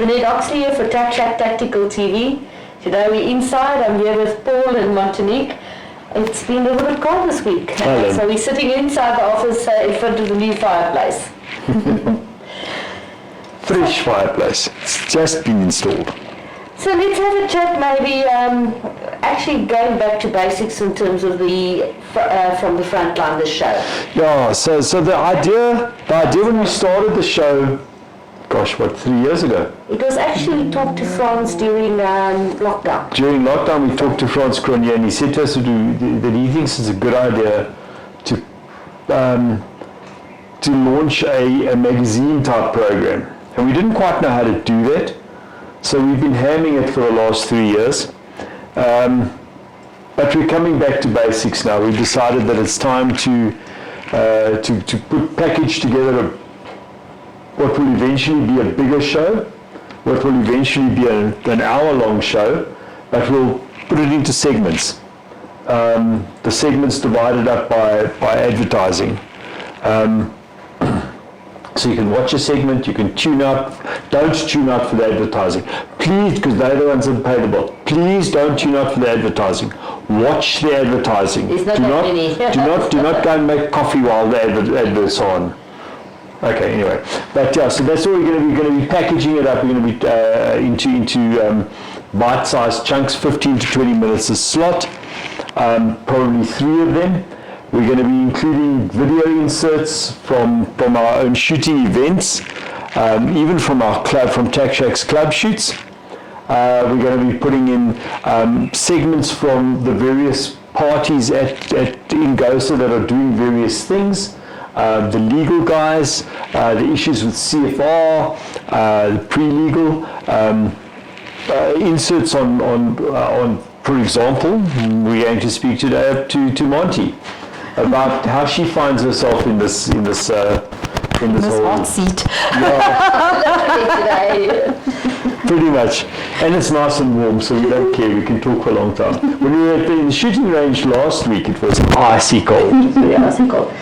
Renee Oxley here for Tac SHAC Tactical TV. Today we're inside. I'm here with Paul and Montenique. It's been a little bit cold this week. So we're sitting inside the office in front of the new fireplace. Fresh fireplace. It's just been installed. So let's have a chat maybe, actually going back to basics in terms of the, from the Frontline, the show. Yeah, so the idea when we started the show, gosh, what, 3 years ago? It was actually we talked to France during lockdown. During lockdown, we talked to Frans Cronje, and he said to us that he thinks it's a good idea to launch a magazine type program. And we didn't quite know how to do that. So we've been hamming it for the last 3 years. But we're coming back to basics now. We've decided that it's time to package together what will eventually be a bigger show, what will eventually be an hour-long show, but we'll put it into segments. The segments divided up by advertising. So you can watch a segment, you can tune out. Don't tune out for the advertising. Please, because they're the ones that pay the bill. Please don't tune out for the advertising. Watch the advertising. It's not that many. Do not go and make coffee while the adverts are on. Okay, anyway. But yeah, so that's what we're going to be packaging it up. We're going to be into bite-sized chunks, 15 to 20 minutes a slot, probably 3 of them. We're going to be including video inserts from our own shooting events, even from our club, from Tac SHAC's club shoots. We're going to be putting in segments from the various parties in GOSA that are doing various things. The legal guys, the issues with CFR, the pre-legal, inserts on, for example, we're going to speak today to Monty about how she finds herself in this whole hot seat. Pretty much, and it's nice and warm, so we don't care. We can talk for a long time. When we were in the shooting range last week, it was icy cold. Yeah, icy cold.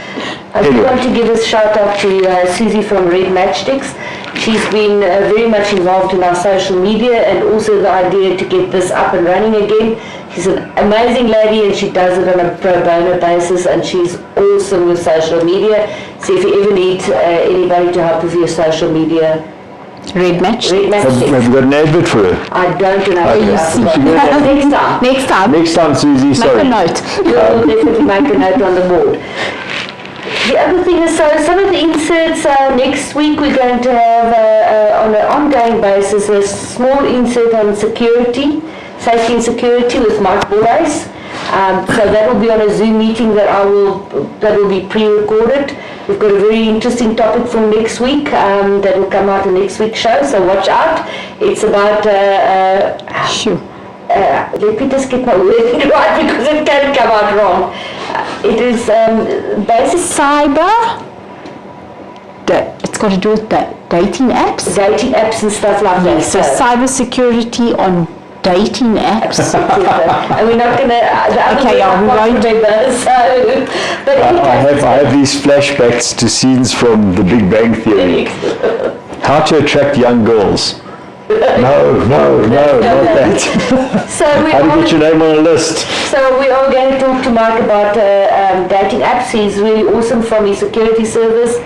I do want to give a shout out to Susie from Red Matchsticks. She's been very much involved in our social media and also the idea to get this up and running again. She's an amazing lady and she does it on a pro bono basis and she's awesome with social media. So if you ever need anybody to help with your social media, Red Match. Have you got an advert for her? I don't know. Next time. Next time, Susie, sorry. Make a note. We'll definitely make a note on the board. The other thing is, so some of the inserts next week we're going to have on an ongoing basis a small insert on security, safety and security with Mike Booley. So that will be on a Zoom meeting that will be pre-recorded. We've got a very interesting topic from next week that will come out in next week's show, so watch out. It's about let me just get my wording right because it can come out wrong. It is basic cyber. It's got to do with dating apps. Dating apps and stuff like that. So cyber security on dating apps. And we're not going to. Okay, we won't. I have these flashbacks to scenes from The Big Bang Theory. How to attract young girls. No, not that. So how to get your name on a list. So we are going to talk to Mike about dating apps. He's really awesome from his security service.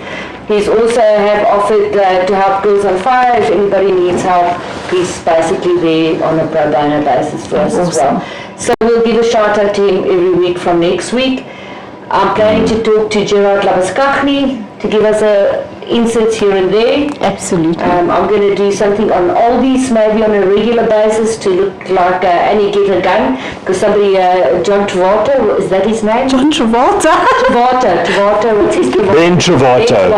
He's also have offered to help Girls on Fire. If anybody needs help, he's basically there on a pro bono basis for us as well. So we'll give a shout out to him every week from next week. I'm planning to talk to Gerard Labaskachny to give us inserts here and there. Absolutely. I'm going to do something on oldies, maybe on a regular basis to look like Annie Get a Gun, because somebody, John Travolta, is that his name? John Travolta. Travolta, what's his name? Ben Travolta.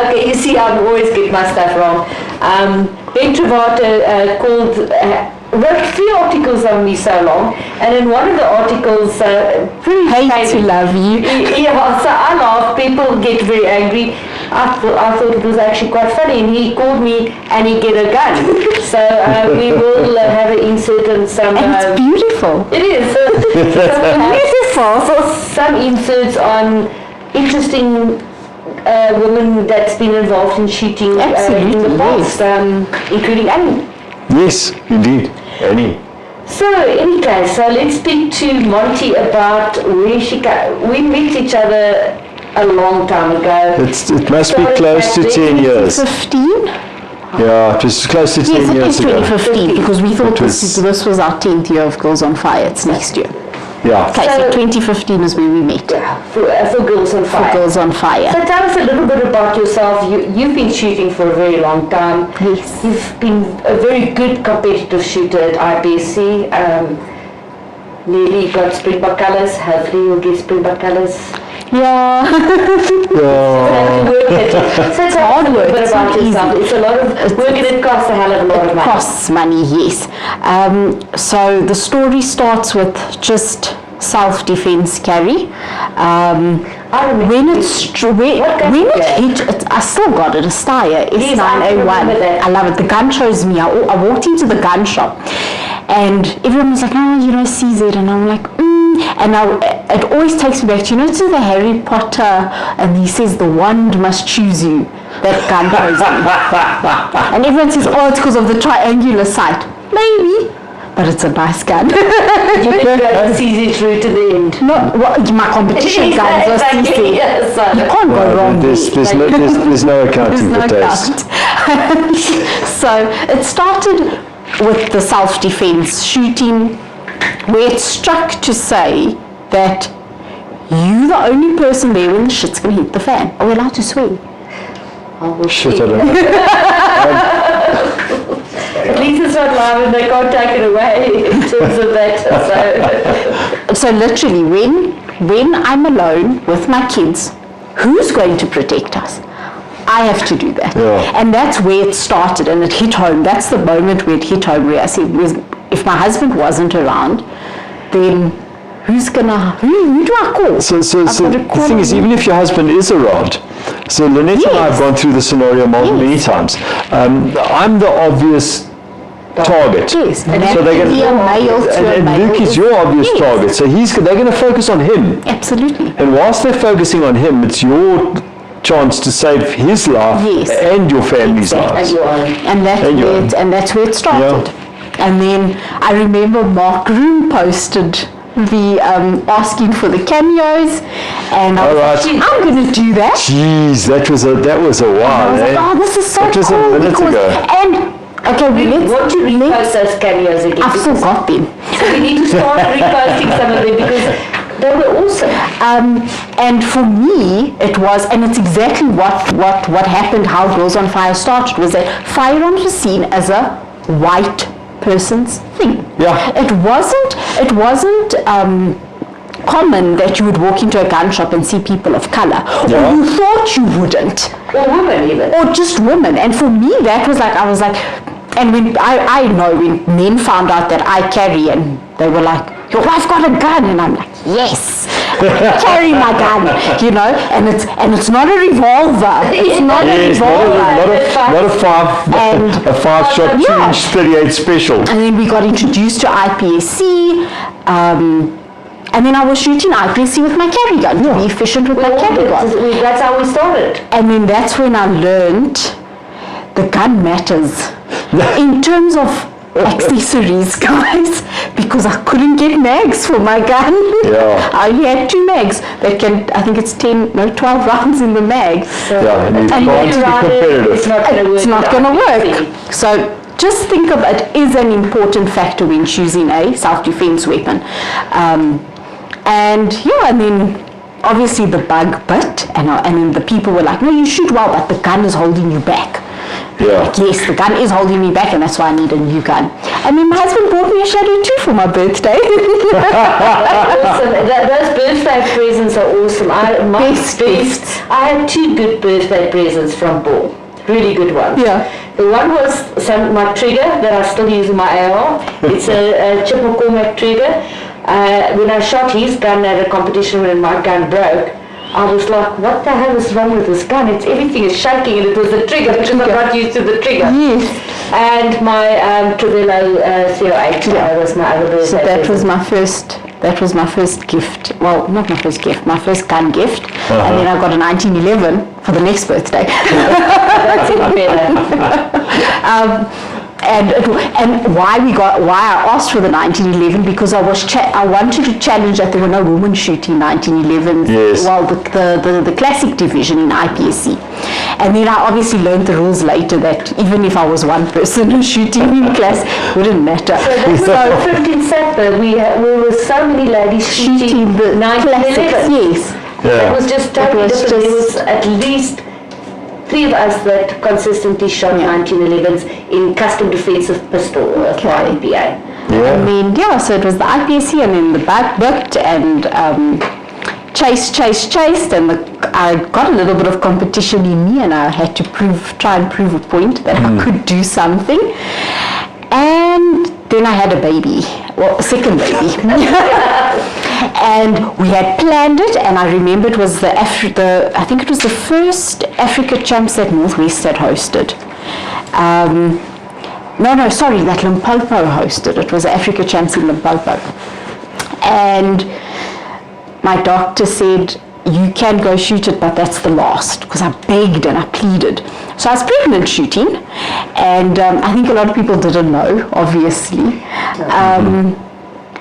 Okay, you see, I always get my stuff wrong. Ben Travolta wrote 3 articles on me so long, and in one of the articles, Hate to love you. Yeah, so I laugh, people get very angry. I thought it was actually quite funny, and he called me Annie Get a Gun. So we will have an insert on some. And it's beautiful. It is. Beautiful. So some inserts on interesting woman that's been involved in shooting in the Absolutely, past, including Annie. Yes, indeed. Annie. So, anyway, so let's speak to Monty about where she we met each other a long time ago. It must be close to 10 years. 15? Yeah, it was close to 10 Yes, it years is ago. 2015 because we thought It was- this was our 10th year of Girls on Fire. It's next year. Yeah. Okay, so 2015 is where we met For Girls on Fire. for Girls on Fire. So tell us a little bit about yourself. You've been shooting for a very long time. Yes. You've been a very good competitive shooter at IBC. Nearly got Springbok colours. Hopefully you'll get Springbok colours. Yeah. So it's hard work, a bit it's about not yourself. easy. It's a lot of work and it costs a hell of a lot of money. Costs money, yes. So the story starts with just self-defense carry. I remember When you- when it hit, I still got it, a Steyr Yes, I remember S901. that. I love it. The gun chose me. I walked into the gun shop and everyone was like, oh, you know, CZ. And I'm like, And it always takes me back to, to the Harry Potter, and he says the wand must choose you. That gun chose me. And everyone says, oh, it's because of the triangular sight. Maybe. But it's a nice gun. You did go CZ through to the end. No, my competition guns was Exactly, CZ. yes, You can't go wrong There's there. no accounting There's for no taste. doubt. So it started with the self-defense shooting, where it struck to say that you're the only person there when the shit's going to hit the fan. Are we allowed to swear? Shit, I don't know. At least it's not live and they can't take it away in terms of that. So literally, when I'm alone with my kids, who's going to protect us? I have to do that. Yeah. And that's where it started, and it hit home. That's the moment where it hit home, where I said, if my husband wasn't around, then who do I call? So I've got to the call thing is, him. even if your husband is around, so Lynette and I have Yes. gone through the scenario many times. I'm the obvious target. Yes, So and that they're can be a male to a and male Luke is your obvious yes. target. So they're going to focus on him. Absolutely. And whilst they're focusing on him, it's your chance to save his life Yes. and your family's Exactly. lives. And And that's where it started. And then I remember Mark Room posted the asking for the cameos, and I was All like, I'm going to do that. Jeez, that was a I while, was like, eh? oh, this is so That was a cool minute because ago. and okay, Want to repost those cameos again? I've still got them. So we need to start reposting some of them because they were awesome. And for me, it was, and it's exactly what happened, how Girls on Fire started, was that firearms was seen as a white person's thing. Yeah. It wasn't common that you would walk into a gun shop and see people of color, Yeah. or you thought you wouldn't, Or women even. or just women. And for me, that was like, I was like, and when I know when men found out that I carry, and they were like, your wife got a gun, and I'm like, yes, carry my gun, and it's not a revolver, it's not a Yes, revolver. not a And- a 5-shot Yeah. 2-inch 38 special. And then we got introduced to IPSC, and then I was shooting IPSC with my carry gun, to be efficient with my carry gun. That's how we started. And then that's when I learned the gun matters in terms of accessories, guys, because I couldn't get mags for my gun. Yeah. I only had 2 mags that can, I think it's 12 rounds in the mag. Yeah, and you And can't be competitive. It's not going to work. It's not with going to IPC. work. So just think of it is an important factor when choosing a self-defense weapon. And then obviously the bug bit, and then the people were like, no, you shoot well, but the gun is holding you back. Yeah. Like, yes, the gun is holding me back, and that's why I need a new gun. And then my husband bought me a Shadow 2 for my birthday. Awesome. Those birthday presents are awesome. Best gifts. I had 2 good birthday presents from Paul. Really good ones. Yeah. The one was my trigger that I still use in my AR. It's a Chip McCormack trigger. When I shot his gun at a competition when my gun broke, I was like, what the hell is wrong with this gun? Everything is shaking, and it was the trigger because I'm not used to the trigger. Yes. And my Trevello 08 was my other birthday So that present. was my first That was my first gift. Well, not my first gift, my first gun gift. And then I got a 1911 for the next birthday. That's even better. And why I asked for the 1911, because I wanted to challenge that there were no women shooting 1911s. Yes. Well, the classic division in IPSC. And then I obviously learned the rules later that even if I was one person shooting in class, it wouldn't matter. So that's so 15 Sapper, we were so many ladies shooting the 1911. classics, yes. It was just totally different. There was at least 3 of us that consistently shot 1911s in custom defensive pistol for IPA. And then, so it was the IPSC and then the booked and chased, and I got a little bit of competition in me, and I had to try and prove a point that I could do something. And then I had a baby, well, a second baby. And we had planned it, and I remember it was I think it was the first Africa Champs that Northwest had hosted. That Limpopo hosted. It was Africa Champs in Limpopo. And my doctor said, you can go shoot it, but that's the last, because I begged and I pleaded. So I was pregnant shooting, and I think a lot of people didn't know, obviously.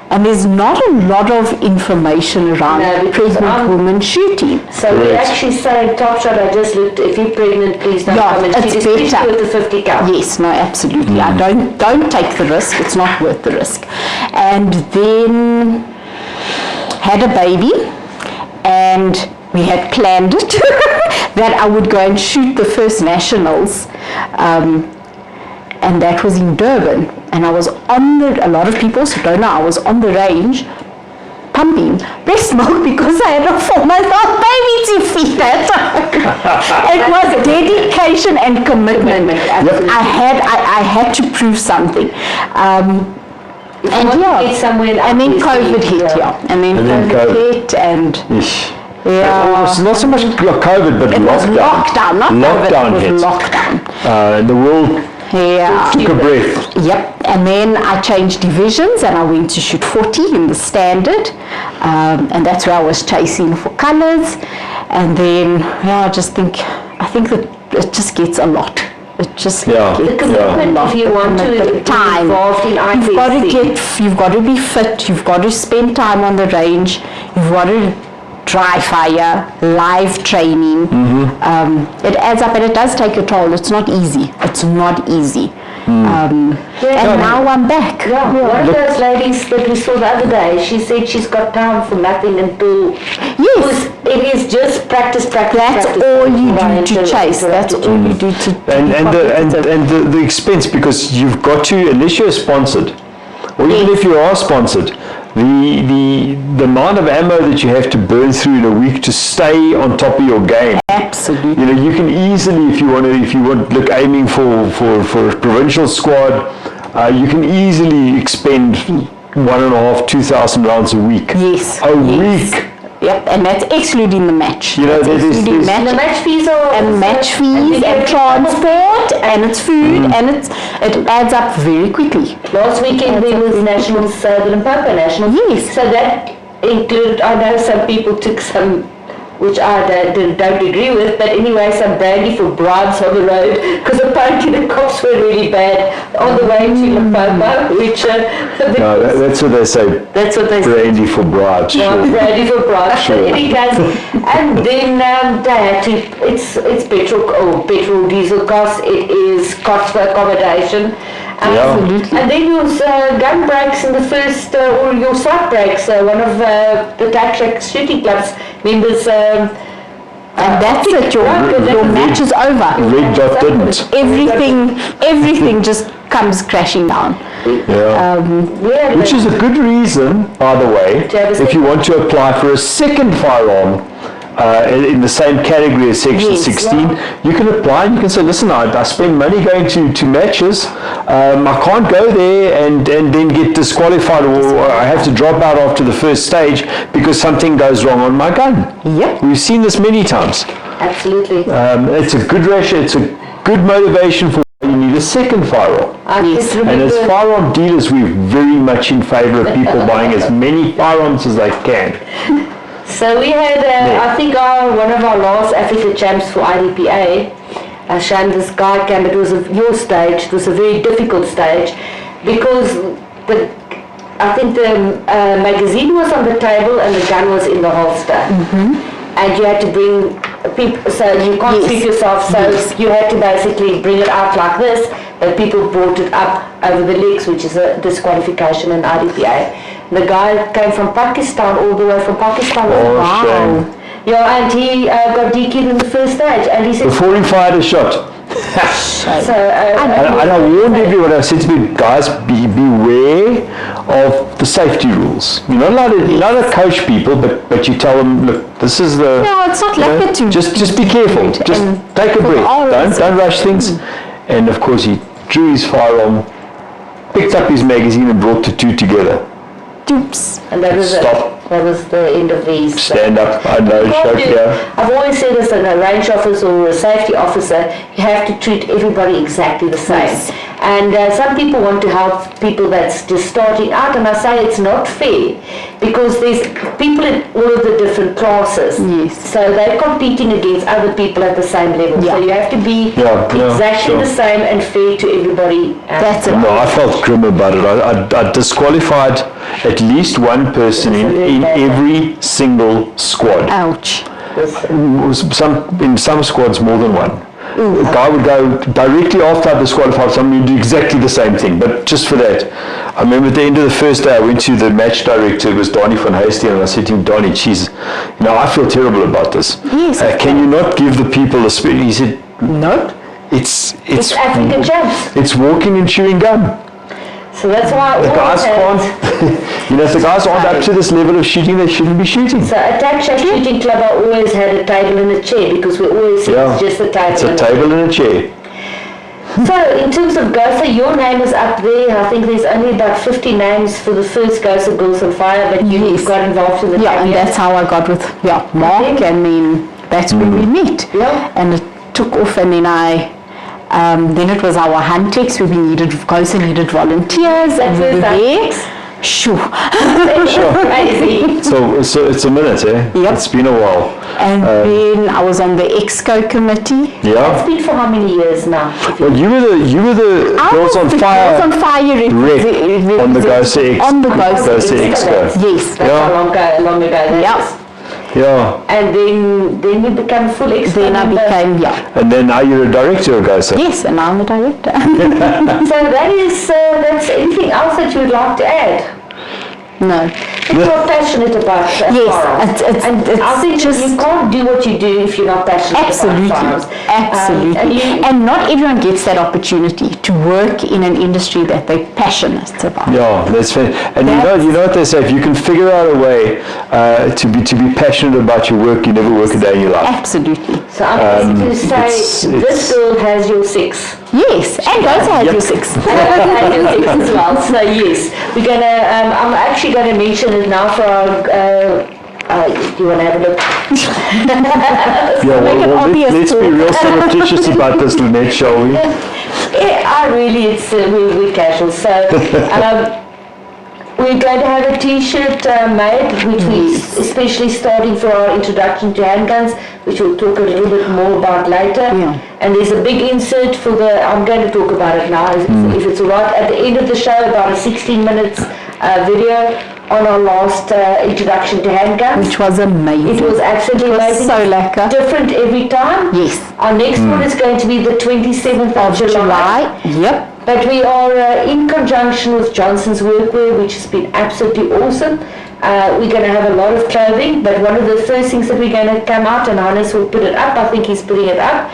And there's not a lot of information around pregnant women shooting. So we actually say, Top Shot, I just looked, if you're pregnant, please don't come and shoot. It's better with the 50 cal. Yes, no, absolutely. I don't take the risk. It's not worth the risk. And then had a baby, and we had planned it that I would go and shoot the first nationals, and that was in Durban. And I was a lot of people who don't know, I was on the range pumping breast milk because I had a 4-month-old baby to feed at It was dedication and commitment. I had to prove something. And then COVID hit, and then COVID hit, and it was not so much COVID, but it was lockdown, not lockdown COVID, it was hit. lockdown. The world took a breath. Yep, and then I changed divisions and I went to shoot 40 in the standard, and that's where I was chasing for colours. And then I think that it just gets a lot. It just gets the commitment, if you want to be involved in IPSC. You've got to be fit, you've got to spend time on the range, you've got to dry fire, live training. It adds up, and it does take a toll. It's not easy. And now I'm back. One of those ladies that we saw the other day, she said she's got time for nothing until... Yes. It is just practice. That's all you do to chase. That's all you do to... And the expense, because you've got to, unless you're sponsored, or even if you are sponsored, the amount of ammo that you have to burn through in a week to stay on top of your game. Absolutely. You can easily, if you want, aiming for a provincial squad, you can easily expend 1,500-2,000 rounds a week. Yes. Week. Yep, and that's excluding the match. The match fees are... And match fees and transport and it's food and it adds up very quickly. Last weekend there was Nationals, the Limpopo Nationals. Yes. So that included, I know some people took some, which I don't agree with, but anyway, some brandy for bribes on the road, because apparently the cops were really bad on the way to Limpopo, which... that's what they say. That's what they say. Brandy for bribes. Brandy for bribes. Sure. And then they had to, it's petrol, diesel costs, it is cost for accommodation. Absolutely. And then your gun breaks in the first, or your sight breaks, one of the Tac SHAC shooting clubs members... and that's it, your match is over. Red Dot didn't. Everything just comes crashing down. Which is a good reason, by the way, if you want to apply for a second firearm in the same category as Section 16, you can apply and you can say, listen, I spend money going to matches, I can't go there and then get disqualified, or I have to drop out after the first stage because something goes wrong on my gun. Yep. We've seen this many times. Absolutely. It's a good ratio, it's a good motivation for why you need a second firearm. Yes. And as firearm dealers, we're very much in favor of people buying as many firearms as they can. So we had, I think one of our last Africa champs for IDPA, Shan, this guy came, it was your stage, it was a very difficult stage, because I think the magazine was on the table and the gun was in the holster. And you had to bring people, so you can't sweep yourself, so you had to basically bring it out like this, but people brought it up over the legs, which is a disqualification in IDPA. The guy came from Pakistan, all the way from Pakistan. Oh, shame. Yeah, and he got DQ'd in the first stage, and he said... Before he fired a shot. So, and I warned everyone, I said to me, guys, beware of the safety rules. You're not allowed to coach people, but you tell them, look, this is the... No, it's not like that to... Just be careful. Just take a breath. Don't rush things. And of course, he drew his firearm, picked up his magazine and brought the two together. Oops. And that was Stop. That was the end of these. Stand up. I know. I've always said as a range officer or a safety officer, you have to treat everybody exactly the same. Yes. And some people want to help people that's just starting out, and I say it's not fair, because there's people in all of the different classes. Yes. So they're competing against other people at the same level. Yeah. So you have to be exactly the same and fair to everybody. That's it. No, I felt grim about it. I disqualified at least one person in every single squad. Ouch. In some squads, more than one. A guy would go directly after I disqualified somebody and do exactly the same thing. But just for that, I remember at the end of the first day, I went to the match director, it was Donnie van Heesteen, and I said to him, Donnie, geez, I feel terrible about this. Yes. Can you not give the people a spirit? He said, no, it's African champs. It's walking and chewing gum. So that's why the guys can't, if the guys aren't up to this level of shooting, they shouldn't be shooting. So at Tac SHAC Shooting Club, I always had a table and a chair, because we always said it's just a table. It's a table and a chair. So in terms of GOSA, your name is up there. I think there's only about 50 names for the first GOSA Girls on Fire, but you got involved in the campaign. And that's how I got with Mark, and then that's when we met. Yeah. And it took off, and then it was our Huntex where GOSA needed volunteers, and we were there. Sure. Crazy. So it's a minute, eh? Yep. It's been a while. And then I was on the EXCO committee. Yeah. It's been for how many years now? Well, you were the Girls on Fire on rep on the GOSA GOSA EXCO. Yes. That's how long ago that is. Yeah. And then you became full expert. Then I became, And then now you're a director of GOSA. Yes, and now I'm a director. So that's anything else that you would like to add? No. You're passionate about firearms. It's I think just you can't do what you do if you're not passionate about firearms. Absolutely. And not everyone gets that opportunity to work in an industry that they're passionate about. Yeah, that's fair. And you know what they say, if you can figure out a way to be passionate about your work, you never work a day in your life. Absolutely. So I'm going to say this girl has your 6. Yes, and GOSA has your 6. And GOSA has your 6 as well. So yes, we're going to, I'm actually going to mention it now for our, do you want to have a look? Let's be real surreptitious about this, Lynette, shall we? It's we're casual. So we're going to have a t-shirt made, which we especially starting for our introduction to handguns, which we'll talk a little bit more about later. Yeah. And there's a big insert for I'm going to talk about it now, if it's all right. At the end of the show, about a 16 minutes video on our last introduction to handguns. Which was amazing. It was absolutely amazing. So lekker. Different every time. Yes. Our next one is going to be the 27th of July. Yep. But we are in conjunction with Johnson's Workwear, which has been absolutely awesome. We're going to have a lot of clothing, but one of the first things that we're going to come out, and Hannes will put it up, I think he's putting it up,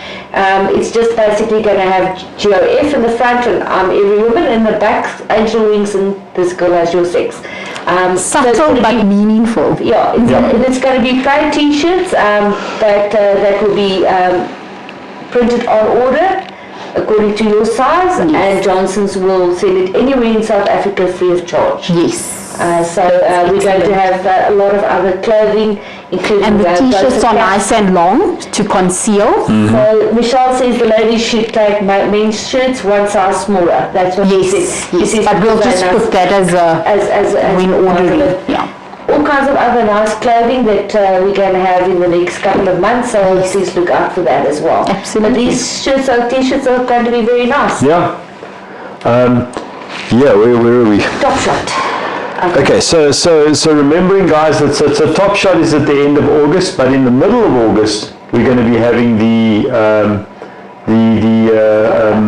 it's just basically going to have GOF in the front and every woman, in the back, angel wings, and this girl has your 6. Subtle but meaningful. Yeah, and it's going to be plain t-shirts that will be printed on order according to your size, and Johnson's will send it anywhere in South Africa free of charge. Yes. We're going to have a lot of other clothing, including And the t-shirts GOSA are caps. nice and long to conceal. So Michelle says the ladies should take men's shirts one size smaller. That's what she says. She says But we'll because just they're put that as a as when part of ordering. it. Yeah. All kinds of other nice clothing that we're going to have in the next couple of months, so please look out for that as well. Absolutely. But these shirts or t-shirts are going to be very nice. Yeah. Where are we? Top shot. Okay, so remembering, guys, that so Top Shot is at the end of August, but in the middle of August we're going to be having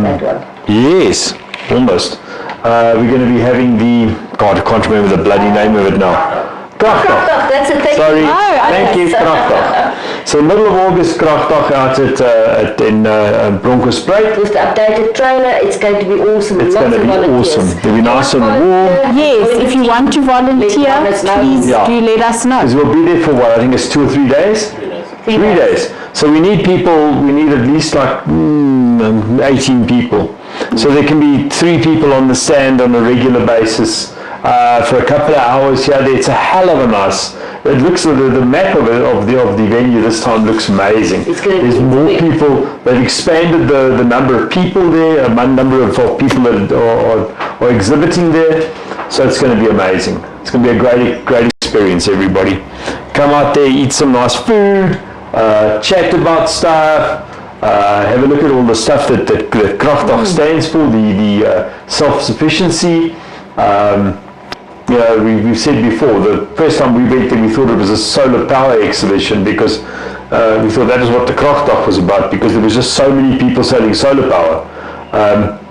That one. yes, almost. We're going to be having the, God, I can't remember the bloody name of it now. Krachtdag. That's a thing. Sorry, Oh, thank you, Krachtdag. So middle of August, Krachtdag out in Bronkhorstspruit. With the updated trailer, it's going to be awesome. It's going to be awesome. It'll be nice and warm. Yes, if you want to volunteer, Let us know. please Yeah. do let us know. Because we'll be there for what, I think it's 2 or 3 days? 3 days. So we need people, we need at least like 18 people. So there can be 3 people on the stand on a regular basis for a couple of hours here. It's a hell of a nice, it looks, the map of the venue this time looks amazing. It's gonna There's be more big. people, they've expanded the number of people there, a number of people that are exhibiting there. So it's going to be amazing. It's going to be a great experience, everybody. Come out there, eat some nice food, chat about stuff, have a look at all the stuff that Krachtdag stands for, the self-sufficiency. We've said before, the first time we went there, we thought it was a solar power exhibition because we thought that is what the Krachtdag was about, because there was just so many people selling solar power.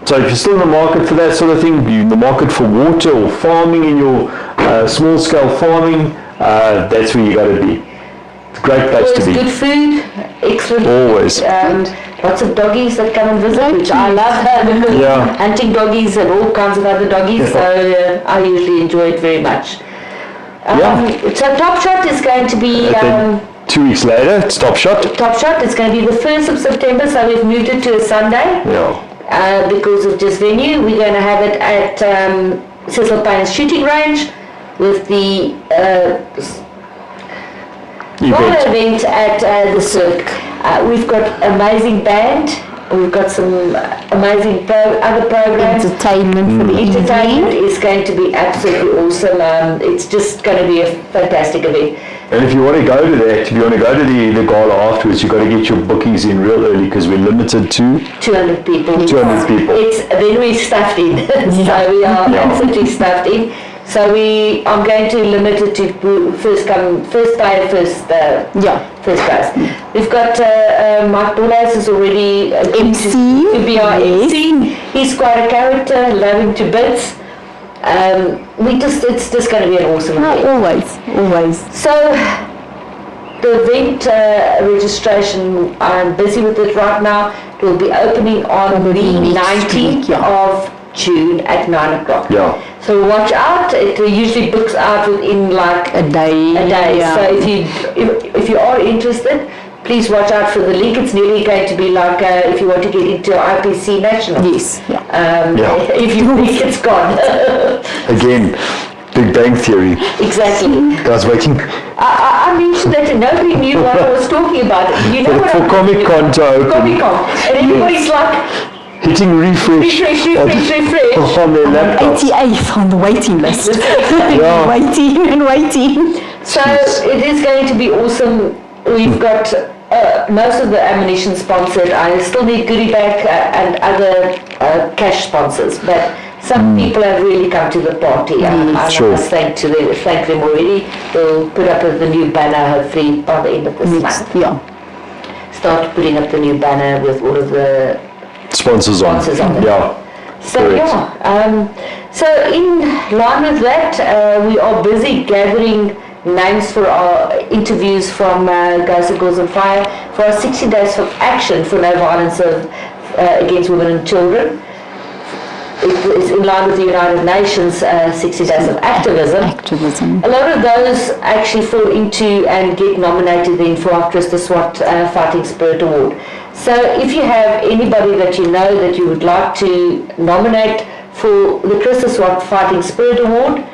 So if you're still in the market for that sort of thing, you're in the market for water or farming in your small-scale farming, that's where you got to be. It's a great place to Always be. good food, excellent. Always. Lots of doggies that come and visit, which I love. Yeah. Hunting doggies and all kinds of other doggies, so I usually enjoy it very much. So Top Shot is going to be... Then 2 weeks later, it's Top Shot. Top Shot is going to be the 1st of September, so we've moved it to a Sunday. Yeah. Because of just venue. We're going to have it at Cecil Payne's shooting range with the event at the Cirque. We've got amazing band. We've got some amazing other programs. Entertainment for the Entertainment is going to be absolutely awesome. It's just going to be a fantastic event. And if you want to go to that, if you want to go to the gala afterwards, you've got to get your bookings in real early because we're limited to 200 people. 200 people. Then we're stuffed in. So we are absolutely stuffed in. So I'm going to limit it to first price. We've got Mark Bolas is already MC, to be our MC. He's quite a character, love him to bits. It's just going to be an awesome event. Always. So the event registration, I'm busy with it right now. It will be opening on the 19th of June at 9 o'clock. Yeah. So watch out. It usually books out within like A day. Yeah. So if you are interested, please watch out for the link. It's nearly going to be like if you want to get into IPC National. Yes. If you think it's gone. Again, Big Bang Theory. Exactly. Guys waiting I mentioned that and nobody knew what I was talking about. You know what for Comic Con to open. Comic Con. And everybody's like, Hitting refresh on their laptops. 88th on the waiting list. Yeah. Waiting. so it is going to be awesome. We've got most of the ammunition sponsored. I still need goodie bag and other cash sponsors, but some people have really come to the party. I must thank them already. We'll put up the new banner hopefully by the end of this month. Yeah. Start putting up the new banner with all of the Sponsors on it. Yeah. So Correct. so in line with that, we are busy gathering names for our interviews from GOSA Girls on Fire for our 60 days of action for no violence against women and children. It is in line with the United Nations 60 days of activism. A lot of those actually fall into and get nominated then for our Christa Swart Fighting Spirit Award. So if you have anybody that you know that you would like to nominate for the Christa Swart Fighting Spirit Award,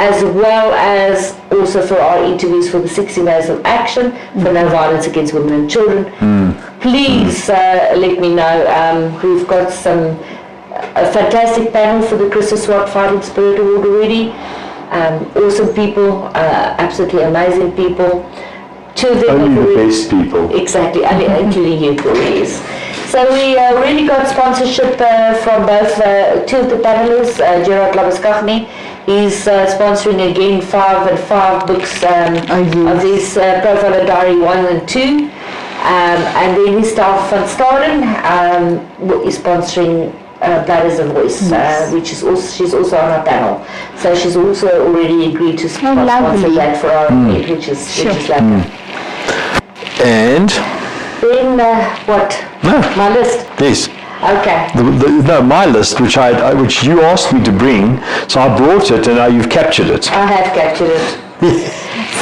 as well as also for our interviews for the 60 Days of Action for No Violence Against Women and Children. Please let me know. We've got a fantastic panel for the Christa Swart Fighting Spirit Award already. Awesome people, absolutely amazing people. Two of them Only the best people. Exactly, including you, please. So we really got sponsorship from both two of the panelists. Gerard Labaskachny, he's sponsoring again 5 books of his Profile Diary 1 and 2. And then his staff van Staden is sponsoring Blood as a Voice, which is also, she's also on our panel. So she's also already agreed to sponsor that for our event, which is lovely. And then what? No. My list. Yes. Okay. No, my list, which you asked me to bring, so I brought it, and now you've captured it. I have captured it.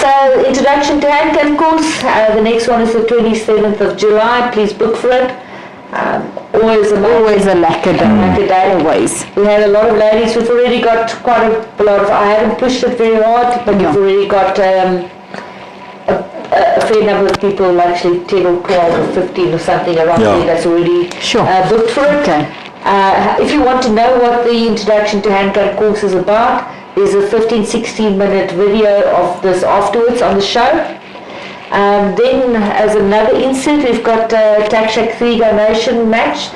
So, Introduction to Handgun course. The next one is the 27th of July. Please book for it. Always a lacquer day. Always. We had a lot of ladies. We've already got quite a lot of. I haven't pushed it very hard, but we've already got a fair number of people, actually 10 or 12 or 15 or something around there that's already booked for it. Okay. If you want to know what the Introduction to Handgun course is about, there's a 15-16 minute video of this afterwards on the show. Then as another insert, we've got Tac SHAC 3 donation match.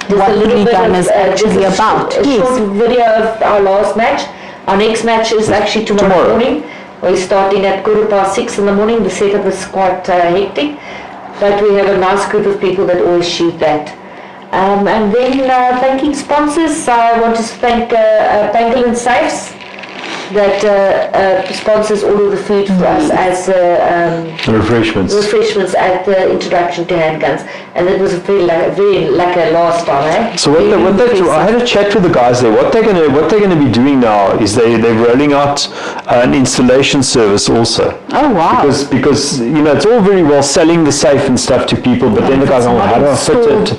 What the gun is actually about. A short video of our last match. Our next match is actually tomorrow morning. We're starting at 6:15 in the morning. The setup is quite hectic, but we have a nice group of people that always shoot that. And then thanking sponsors. I want to thank Pangolin Safes that sponsors all of the food for us as refreshments at the Introduction to Handguns, and it was very lucky last time. Eh? So I had a chat with the guys there. What they're going to be doing now is they're rolling out an installation service also. Oh wow! Because it's all very well selling the safe and stuff to people, but then the guys are how do I fit it?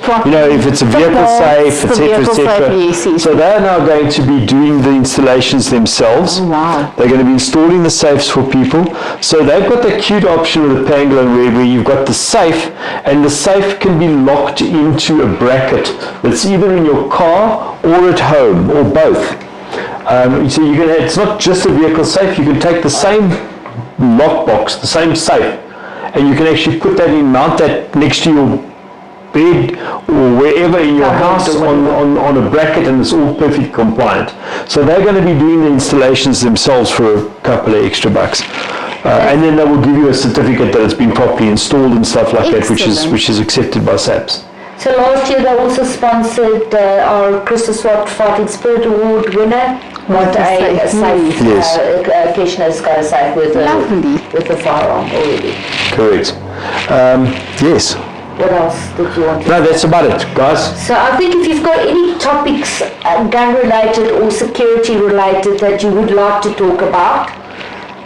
If it's a vehicle safe, etc. So they're now going to be doing the installations themselves. Wow. They're going to be installing the safes for people. So they've got the cute option with the Pangolin where you've got the safe, and the safe can be locked into a bracket that's either in your car or at home or both. So you can it's not just a vehicle safe, you can take the same lockbox, the same safe, and you can actually put that in, mount that next to your bed or wherever in your house on a bracket, and it's all perfectly compliant. So they're going to be doing the installations themselves for a couple of extra bucks. And then they will give you a certificate that it's been properly installed and stuff like that, which is accepted by SAPS. So last year they also sponsored our Christa Swart Fighting Spirit Award winner. What a safe Keshna has got a safe with a firearm already. Correct. Yes. What else did you want to No, that's about it, guys. So I think if you've got any topics gun related or security related that you would like to talk about,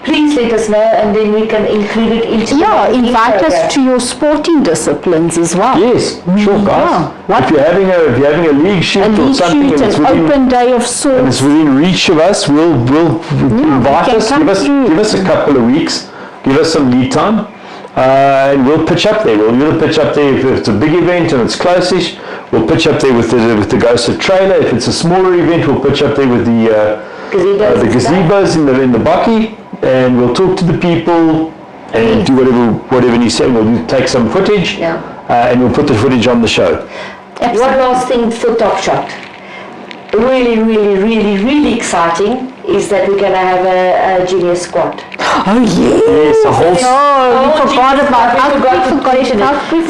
please let us know, and then we can include it into invite us to your sporting disciplines as well. Yes, sure, guys. If you're having a league shoot or something, and it's within, open day of sorts, and it's within reach of us, we'll invite us. Give us a couple of weeks. Give us some lead time. And we'll pitch up there. We'll pitch up there if it's a big event and it's close-ish. We'll pitch up there with the GOSA trailer. If it's a smaller event, we'll pitch up there with the gazebos in the bakkie, and we'll talk to the people and do whatever needs to. We'll take some footage, and we'll put the footage on the show. One last thing for Top Shot. Really, really, really, really exciting is that we're going to have a junior squad. Oh yes! The whole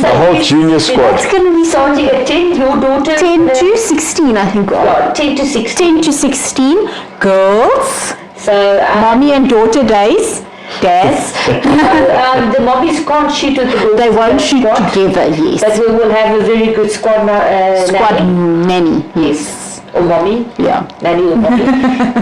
the whole junior squad. It's going to be starting at 10. Your daughter 10 to 16, I think. 10 to 16. 10 to 16 girls. So mommy and daughter days. Dads. The mommies can't shoot with the girls. They won't shoot together. Yes. But we will have a very good squad. Nanny. Yes. Or mommy, nanny or mommy.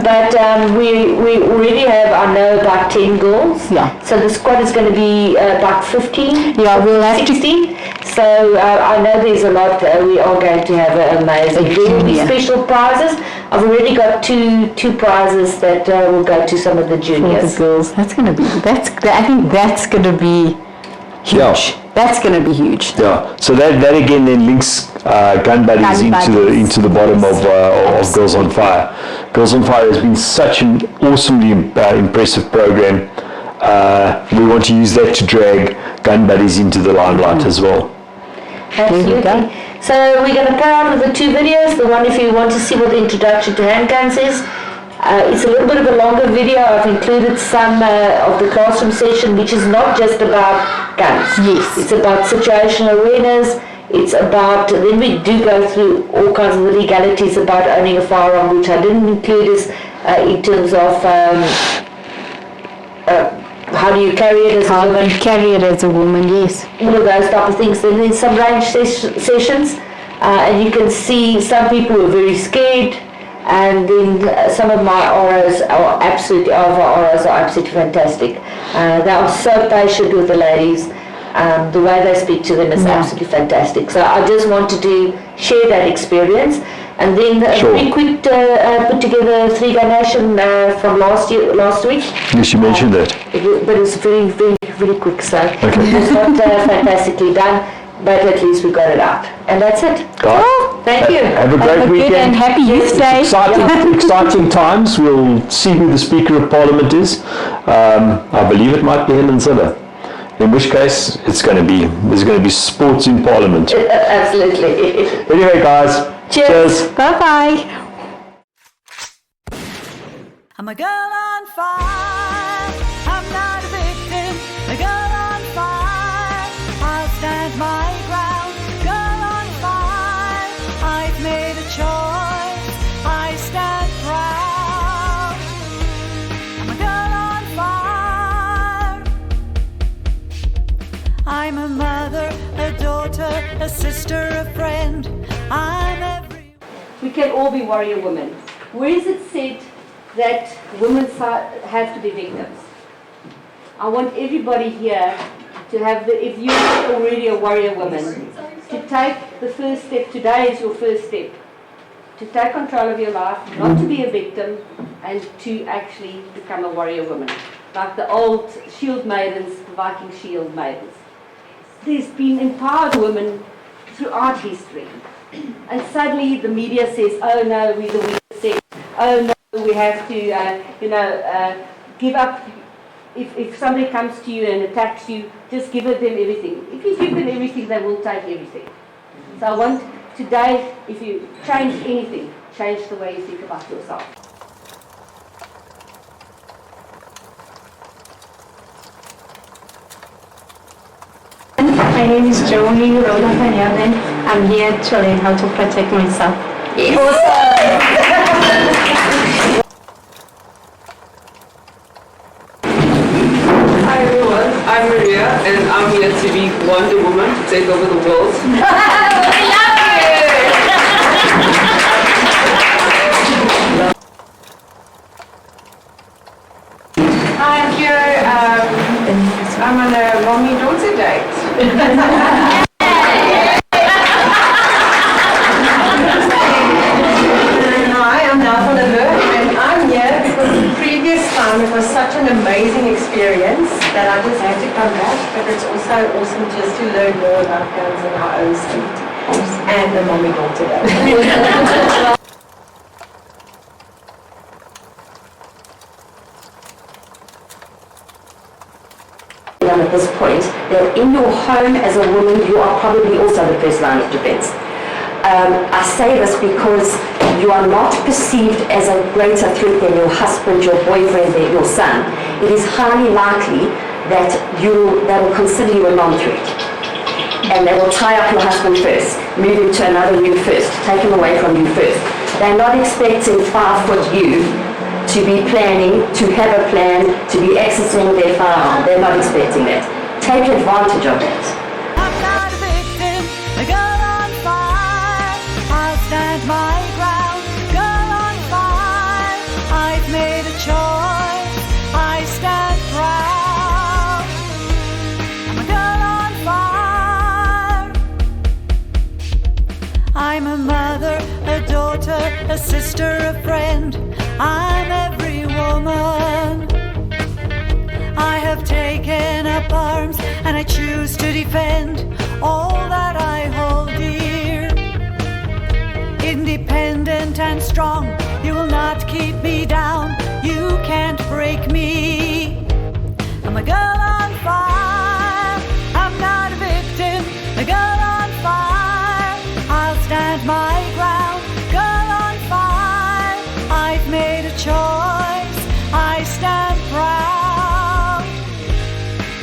But we already have, I know, about 10 girls. Yeah. So the squad is going to be about 15. Yeah, we'll have 16. So I know there's a lot. We are going to have an amazing. There will be special prizes. I've already got two prizes that will go to some of the juniors. For the girls, I think that's gonna be huge. Yeah. That's gonna be huge. Yeah, so that again then links gun buddies into the bottom of Girls on Fire. Girls on Fire has been such an awesomely impressive program. We want to use that to drag gun buddies into the limelight as well. Absolutely. So we're going to play out with the two videos. The one, if you want to see what the introduction to handguns is, it's a little bit of a longer video. I've included some of the classroom session, which is not just about guns. Yes. It's about situational awareness. It's about, then we do go through all kinds of the legalities about owning a firearm, which I didn't include is in terms of how do you carry it as a woman? How do you carry it as a woman, yes. All of those type of things. Then there's some range sessions, and you can see some people who are very scared, and then some of my auras are absolutely, auras are absolutely fantastic. They are so patient with the ladies. The way they speak to them is absolutely fantastic. So I just wanted to share that experience. And then a very quick put together 3-gun nation from last week. Yes, you mentioned that. But it was very, very, very quick, so it was not fantastically done, but at least we got it out. And that's it. Thank you. Have a great weekend. And happy Youth Day. Exciting times. We'll see who the Speaker of Parliament is. I believe it might be Helen Zille. In which case, there's going to be sports in Parliament. Absolutely. Anyway, guys. Cheers. Bye-bye. I'm a girl on fire. I'm not a victim. A girl on fire. I'll stand my ground. Girl on fire. I've made a choice. I stand proud. I'm a girl on fire. I'm a mother, a daughter, a sister, a friend. We can all be warrior women. Where is it said that women have to be victims? I want everybody here to have, if you're not already a warrior woman, to take the first step. Today is your first step. To take control of your life, not to be a victim, and to actually become a warrior woman. Like the old shield maidens, the Viking shield maidens. There's been empowered women throughout history. And suddenly the media says, oh no, we're the weaker sex. Oh no, we have to, give up. If somebody comes to you and attacks you, just give them everything. If you give them everything, they will take everything. So I want today, if you change anything, change the way you think about yourself. My name is Joey Rodafanyad, and I'm here to learn how to protect myself. Yes. Hi everyone, I'm Maria and I'm here to be Wonder Woman to take over the world. We love I'm here, I'm on a mommy-daughter date. Hi, I'm Nava and I'm here because the previous time it was such an amazing experience that I just had to come back, but it's also awesome just to learn more about guns in our own state and the mommy-daughter date. At this point, that in your home as a woman, you are probably also the first line of defense. I say this because you are not perceived as a greater threat than your husband, your boyfriend, than your son. It is highly likely that they will consider you a non-threat. And they will tie up your husband first, move him to another you first, take him away from you first. They're not expecting 5-foot you to be planning, to have a plan, to be accessing their firearm. They're not expecting that. Take advantage of that. I'm not a victim, a girl on fire. I'll stand my ground, girl on fire. I've made a choice, I stand proud. I'm a girl on fire. taken up arms, and I choose to defend all that I hold dear. Independent and strong, you will not keep me down, you can't break me. I'm a girl on fire, I'm not a victim, a girl on fire, I'll stand my ground. Girl on fire, I've made a choice, I stand proud.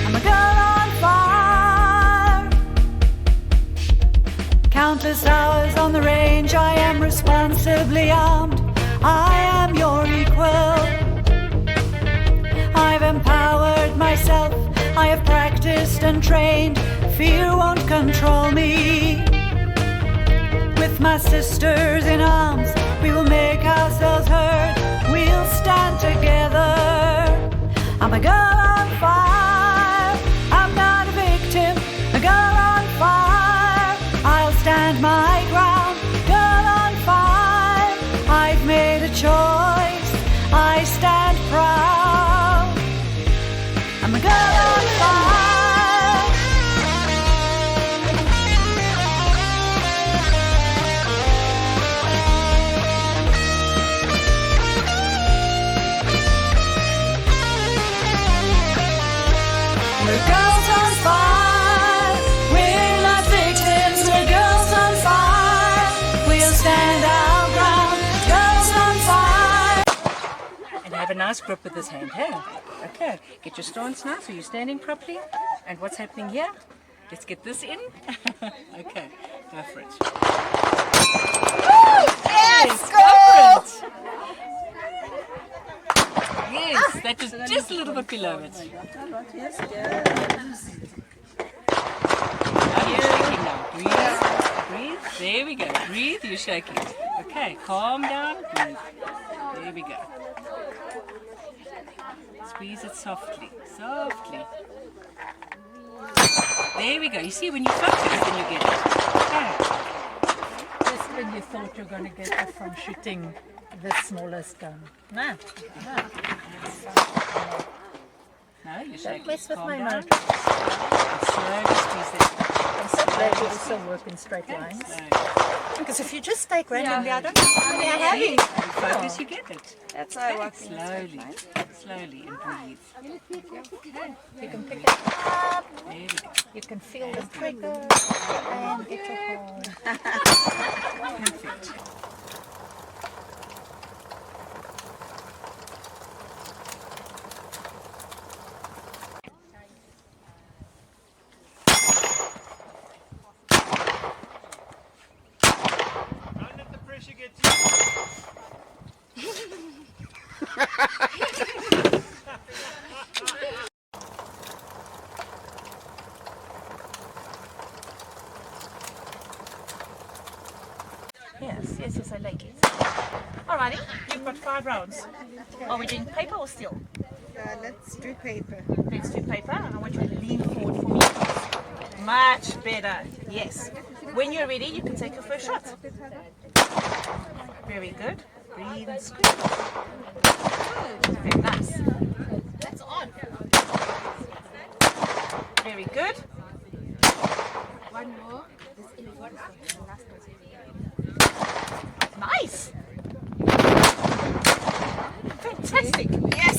I'm a girl on fire. Countless hours on the range, I am responsibly armed, I am your equal. I've empowered myself, I have practiced and trained, fear won't control me. With my sisters in arms, we will make ourselves heard, we'll stand together. I'm a girl on fire, I'm not a victim, a girl on fire, I'll stand my ground. Girl on fire, I've made a choice, I stand proud. I'm a girl on fire. We're girls on fire, we're not victims, we're girls on fire, we'll stand our ground, girls on fire. And have a nice grip with this hand, hey? Okay, get your stance now so you're standing properly. And what's happening here? Let's get this in. Okay, go for it. Yes, go for it! Yes, that was just a little bit below it. Now you're shaking now. Breathe, breathe. There we go. Breathe, you're shaking. Okay, calm down. Breathe. There we go. Squeeze it softly, softly. There we go. You see, when you focus, then you get it. Okay. Just when you thought you were going to get off from shooting the smallest gun. No. No, you're shaking. Don't mess with Calm my down. mouth. Slowly squeeze it. I'm so glad you also work in straight lines. Because if you just take randomly, I don't know how many I have in. Focus, you get it. That's how I work. Slowly, slowly, and breathe. You can pick it up, There we go. you can feel the trigger, and get your hold. Perfect. Don't let the pressure get to you. Yes, I like it. Alrighty, you've got 5 rounds. Are we doing paper or steel? Let's do paper. Let's do paper. I want you to lean forward for me. Much better. Yes. When you're ready, you can take your first shot. Very good. Breathe and squeeze. Very nice. That's on. Very good. One more. Nice. Fantastic. Yes.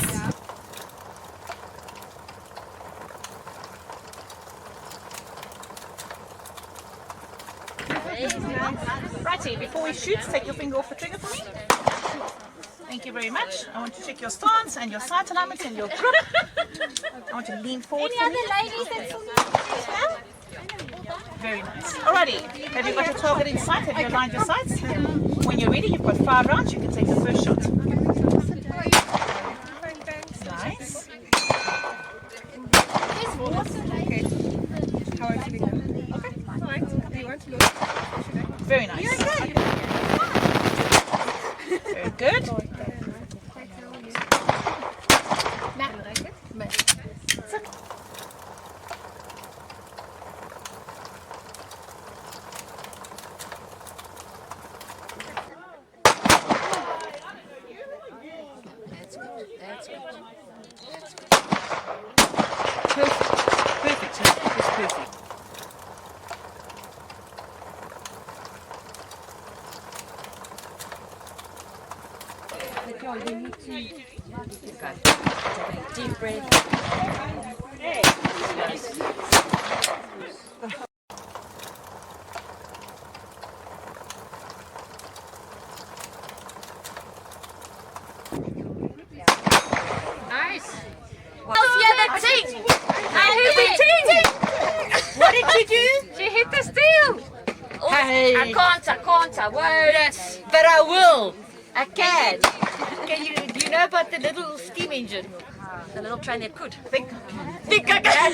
Righty, before we shoot, take your finger off the trigger for me. Thank you very much. I want to check your stance and your sight alignment and your grip. I want you to lean forward for me. ladies that's Very nice. Alrighty, have you got your target in sight? Have you aligned your sights? When you're ready, you've got 5 rounds. You can take the first shot. Nice. Very nice. Very good. Good. Take a deep breath. Nice. What's the other team? And who's the team? What did you do? She hit the steel. Hey. I can't, I won't. Yes, but I will. I can. Do you know about the little steam engine? The little train that could. Think I can.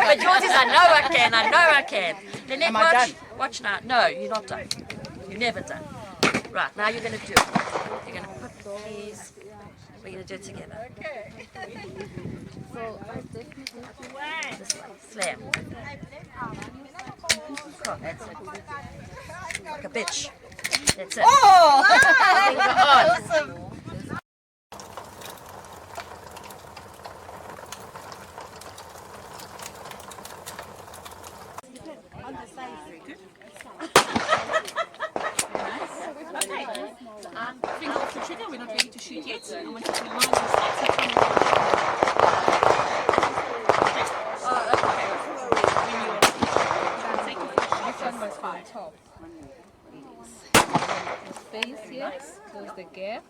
But yours is, I know I can. Then Am I done? Watch now. No, you're not done. You're never done. Right, now you're going to do it. You're going to put these, we're going to do it together. This way, slam. Oh, that's it. Like a bitch. That's it. Oh! Awesome. Finger off the trigger, we're not ready to shoot yet. I want you to line your sights and turn your take your first shot. That's fine. Space here. Close the gap.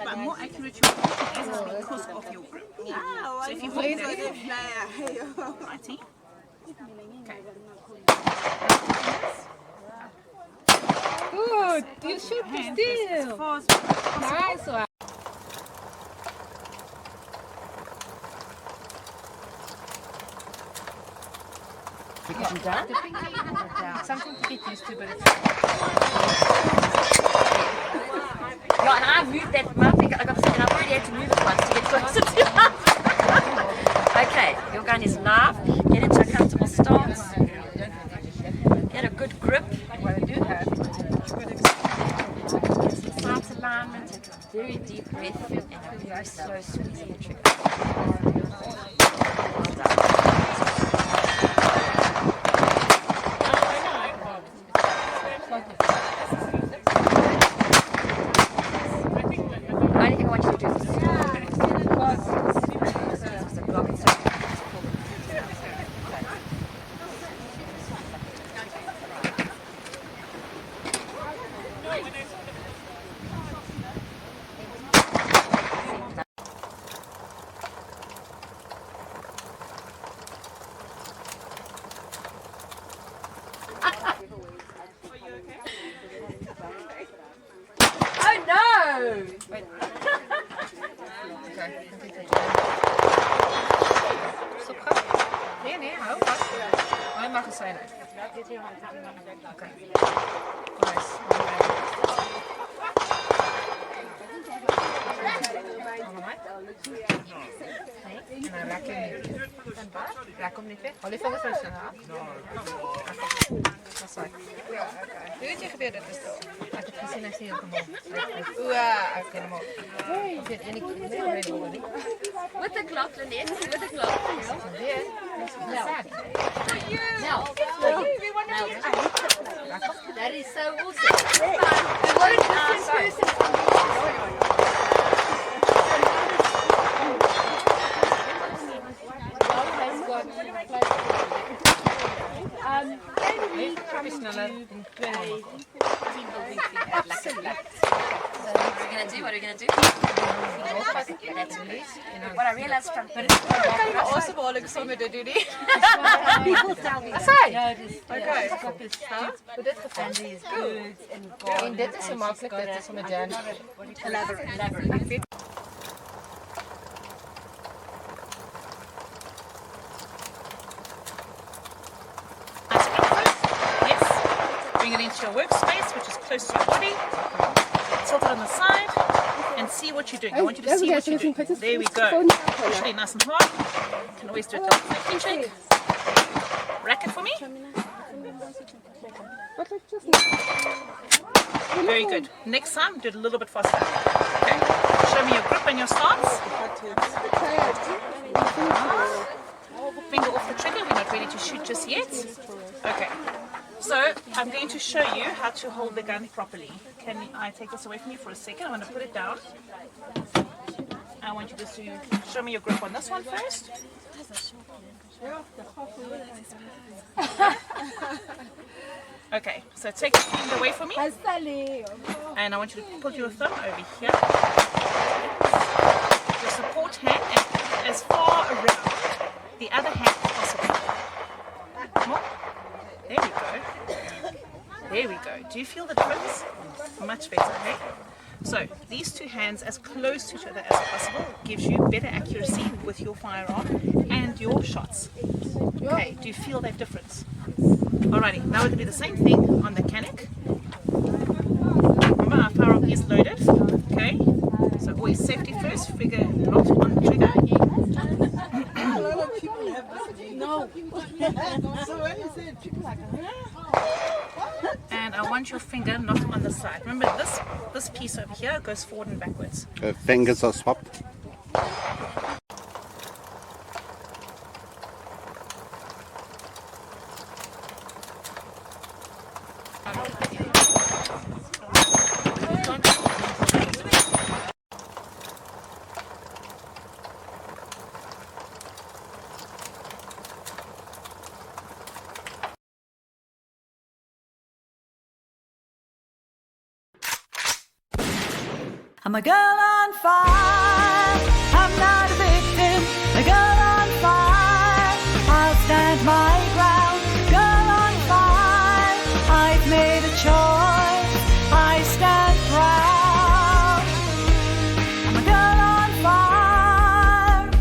But more accurate your as is because of your grip. So if you hold that, righty. Okay. Good. You shoot the steel. Nice one. Something to get used to, but it's Yeah, and I moved that, my finger, I got sick and I've already had to move it once to get closer to you. Okay, your gun is live. Get into a comfortable stance. Get a good grip. What I do have. Get some sight alignment. Take a very deep breath and a very slow squeezing the trigger. Well done. Only thing I want you to do is block it. Oh no! Wait. nee, hou vast. Hij mag het zijn. Oké. Nice. En dan raak je hem niet. Raak hem niet weg. Hou je vingers vast. Dat is waar. Hoe het je gebeurt dat is zo? Ik heb gezien als hij op hem op. Oeh, oké, hem op. With the clock, Lynette. With the clock. That is so awesome. What are we going to do? What I realized from... Kan je maar asemhaling zonder te doen, nie? Okay. Voor dit geval. En dit is zo makkelijk, dit is om een jam. Elaborate. Yes. Bring it into your workspace, which is close to your body. Tilt it on the side and see what you're doing. I want you to see what you're doing. There we go. Actually nice and hard. You can always do a double safety check. Rack it for me. Very good. Next time, do it a little bit faster. Okay. Show me your grip and your stance. Finger off the trigger. We're not ready to shoot just yet. Okay. So I'm going to show you how to hold the gun properly. Can I take this away from you for a second? I'm going to put it down. I want you just to show me your grip on this one first. Okay, so take the finger away from me. And I want you to put your thumb over here. Your support hand and as far around the other hand as possible. More. There we go. There we go. Do you feel the difference? Much better, okay? So these two hands as close to each other as possible gives you better accuracy with your firearm and your shots. Okay, do you feel that difference? Alrighty, now we're going to do the same thing on the Canik. Remember, our firearm is loaded. Okay, so always safety first, figure not on the trigger. And I want your finger not on the side. Remember, this piece over here goes forward and backwards. Fingers are swapped. I'm a girl on fire, I'm not a victim. A girl on fire, I'll stand my ground. Girl on fire, I've made a choice, I stand proud. I'm a girl on fire.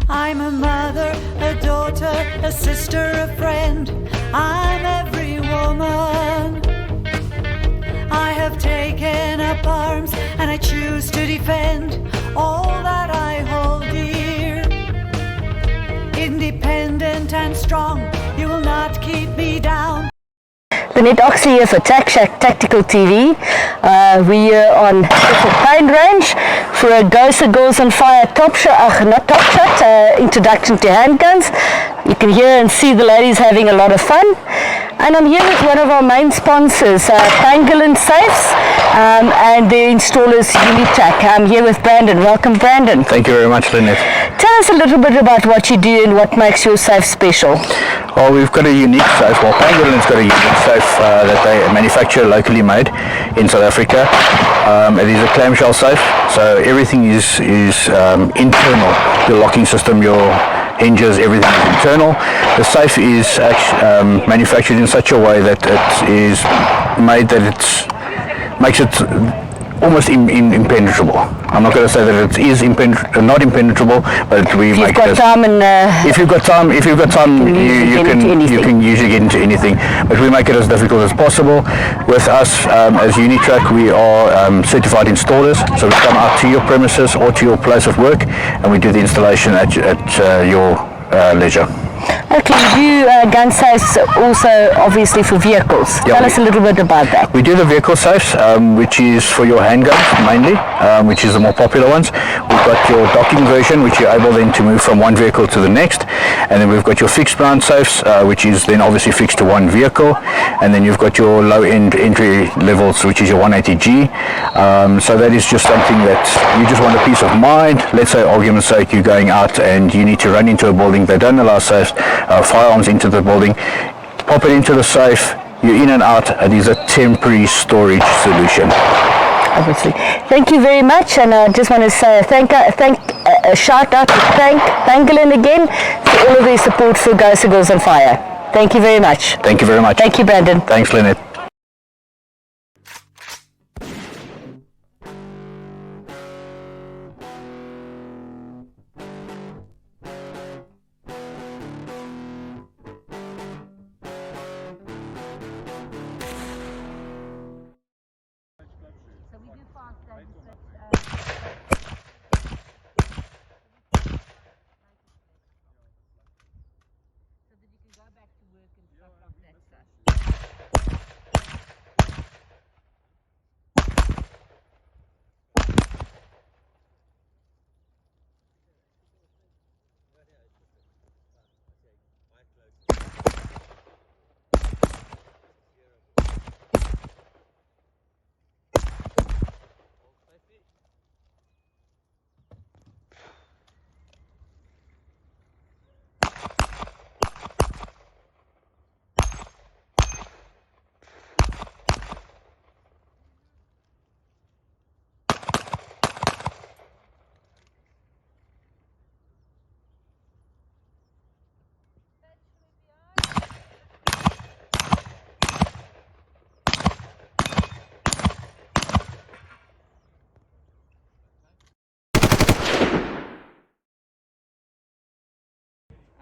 I'm a mother, a daughter, a sister, a friend. I'm every woman. I have taken up arms and I choose to defend all that I hold dear. Independent and strong, you will not keep me down. Lynette Oxley here for Tac SHAC Tactical TV. We're on the Pine Range for a GOSA Girls on Fire Top Shot, introduction to handguns. You can hear and see the ladies having a lot of fun. And I'm here with one of our main sponsors, Pangolin Safes, and their installers, Unitrack. I'm here with Brandon. Welcome, Brandon. Thank you very much, Lynette. Tell us a little bit about what you do and what makes your safe special. Well, we've got a unique safe. Well, Pangolin's got a unique safe that they manufacture locally made in South Africa. It is a clamshell safe, so everything is internal. Your locking system, your hinges, everything is internal. The safe is actually, manufactured in such a way that it is made that it makes it almost impenetrable. I'm not going to say that it is not impenetrable, but we make it. If you've got time, you can usually get into anything. But we make it as difficult as possible. With us as Unitrack, we are certified installers, so we come out to your premises or to your place of work, and we do the installation at your leisure. Okay, you do gun safes also obviously for vehicles. Yeah, Tell us a little bit about that. We do the vehicle safes, which is for your handguns mainly, which is the more popular ones. We've got your docking version, which you're able then to move from one vehicle to the next. And then we've got your fixed mount safes, which is then obviously fixed to one vehicle. And then you've got your low-end entry levels, which is your 180G. So that is just something that you just want a peace of mind. Let's say, argument's sake, you're going out and you need to run into a building. They don't allow safes. Firearms into the building, pop it into the safe, you're in and out. It is a temporary storage solution. Obviously. Thank you very much, and I just want to say a shout out to Pangolin again for all of their support for GOSA Girls on Fire. Thank you very much. Thank you very much. Thank you, Brandon. Thanks, Lynette.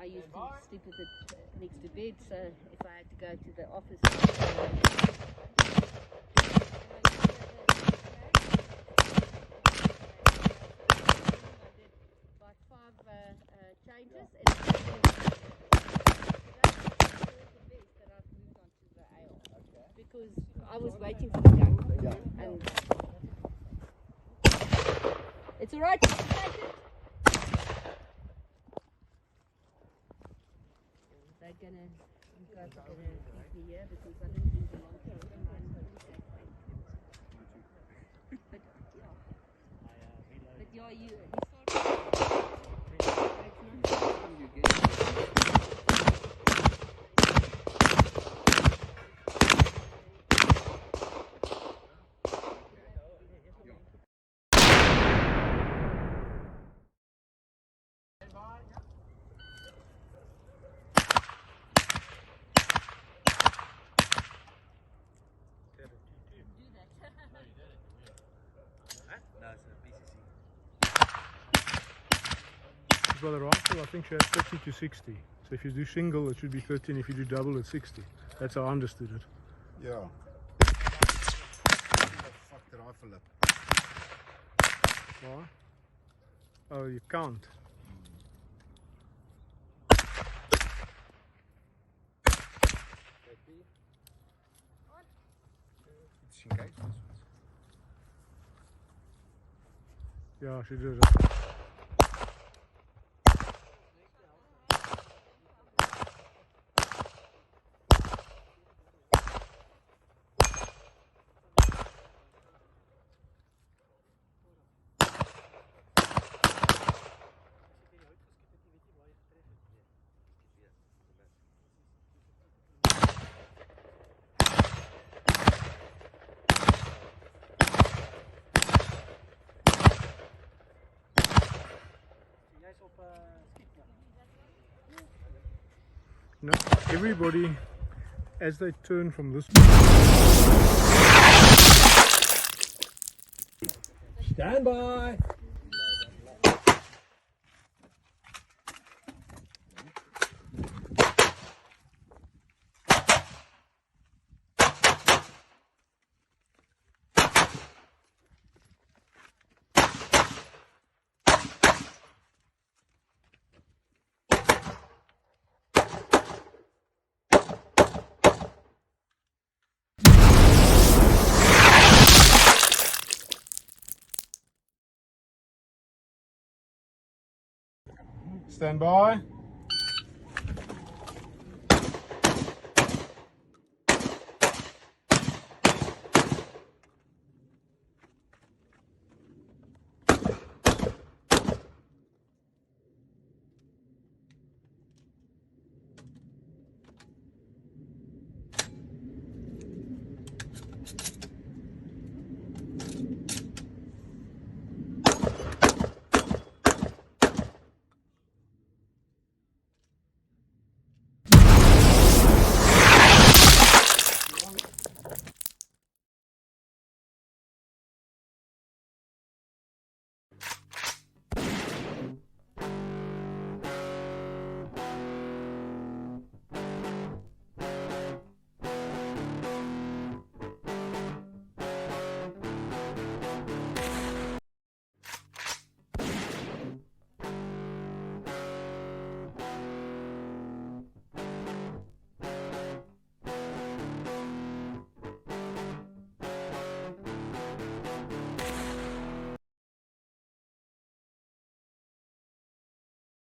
used to sleep with it next to bed, so if I had to go to the office. About 5 changes, and that I've moved on to the AR because I was waiting for the gun. And it's alright, you can take it. They're gonna, you guys are gonna keep me here because I didn't do the long term. But yeah, you She's got a rifle, I think she has 30 to 60. So if you do single, it should be 13. If you do double, it's 60. That's how I understood it. Yeah. Fuck the rifle up. Why? Oh, you can't. It's engaged. Yeah, she did it. No, everybody, as they turn from this. Stand by. Stand by.